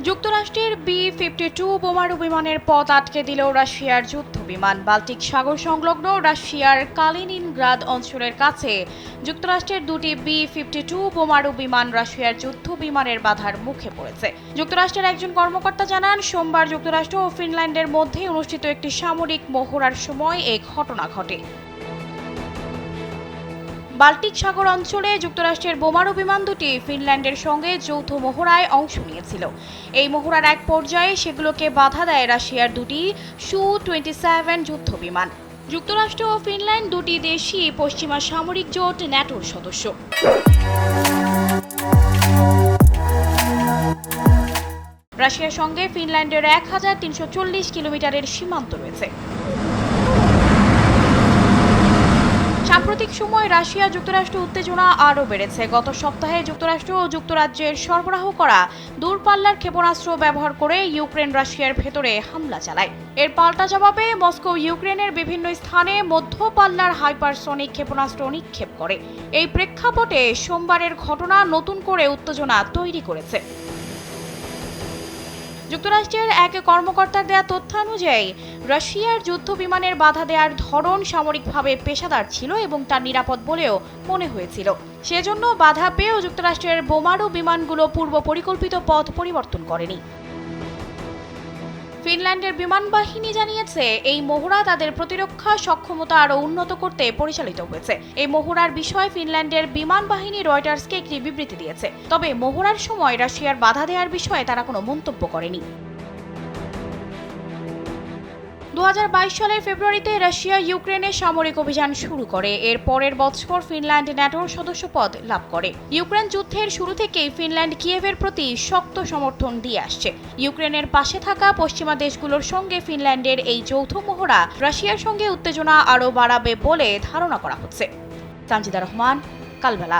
যুক্তরাষ্ট্রের বি-52 বোমারু বিমানের পথ আটকে দিল রাশিয়ার যুদ্ধবিমান। বাল্টিক সাগর সংলগ্ন রাশিয়ার কালিনিনগ্রাদ অঞ্চলের কাছে যুক্তরাষ্ট্রের দুটি বি-52 বোমারু বিমান রাশিয়ার যুদ্ধ বিমানের বাধার মুখে পড়েছে। যুক্তরাষ্ট্রের একজন কর্মকর্তা জানান, সোমবার যুক্তরাষ্ট্র ও ফিনল্যান্ডের মধ্যে অনুষ্ঠিত একটি সামরিক মহড়ার সময় এই ঘটনা ঘটে। বাল্টিক সাগর অঞ্চলে যুক্তরাষ্ট্রের বোমারু বিমান দুটি ফিনল্যান্ডের সঙ্গে যৌথ মহড়ায় অংশ নিয়েছিল। এই মহড়ার এক পর্যায়ে সেগুলোকে বাধা দেয় রাশিয়ার দুটি সু-27 যুদ্ধ বিমান। যুক্তরাষ্ট্র ও ফিনল্যান্ড দুটি দেশই পশ্চিমা সামরিক জোট ন্যাটোর সদস্য। রাশিয়ার সঙ্গে ফিনল্যান্ডের 1340 কিলোমিটারের সীমান্ত রয়েছে। সাম্প্রতিক সময় রাশিয়া যুক্তরাষ্ট্র উত্তেজনা আরও বেড়েছে। গত সপ্তাহে যুক্তরাষ্ট্র ও যুক্তরাজ্যের সরবরাহ করা দূরপাল্লার ক্ষেপণাস্ত্র ব্যবহার করে ইউক্রেন রাশিয়ার ভেতরে হামলা চালায়। এর পাল্টা জবাবে মস্কো ইউক্রেনের বিভিন্ন স্থানে মধ্যপাল্লার হাইপারসনিক ক্ষেপণাস্ত্র নিক্ষেপ করে। এই প্রেক্ষাপটে সোমবারের ঘটনা নতুন করে উত্তেজনা তৈরি করেছে। যুক্তরাষ্ট্রের এক কর্মকর্তার দেয়া তথ্যানুযায়ী রাশিয়ার যুদ্ধ বিমানের বাধা দেওয়ার ধরন সামরিকভাবে পেশাদার ছিল এবং তা নিরাপদ বলেও মনে হয়েছিল। সেজন্য বাধা পেয়েও যুক্তরাষ্ট্রের বোমারু বিমানগুলো পূর্ব পরিকল্পিত পথ পরিবর্তন করেনি। ফিনল্যান্ডের বিমান বাহিনী জানিয়েছে, এই মহড়া তাদের প্রতিরক্ষা সক্ষমতা আরও উন্নত করতে পরিচালিত হয়েছে। এই মহড়ার বিষয়ে ফিনল্যান্ডের বিমান বাহিনী রয়টার্সকে একটি বিবৃতি দিয়েছে। তবে মহড়ার সময় রাশিয়ার বাধা দেওয়ার বিষয়ে তারা কোনো মন্তব্য করেনি। 2022 সালের ফেব্রুয়ারিতে রাশিয়া ইউক্রেনে সামরিক অভিযান শুরু করে। এর পরের বছর ফিনল্যান্ড ন্যাটোর সদস্যপদ লাভ করে। ইউক্রেন যুদ্ধের শুরু থেকেই ফিনল্যান্ড কিয়েভের প্রতি শক্ত সমর্থন দিয়ে আসছে। ইউক্রেনের পাশে থাকা পশ্চিমা দেশগুলোর সঙ্গে ফিনল্যান্ডের এই যৌথ মহড়া রাশিয়ার সঙ্গে উত্তেজনা আরও বাড়াবে বলে ধারণা করা হচ্ছে। তানজিদা রহমান, কালবেলা।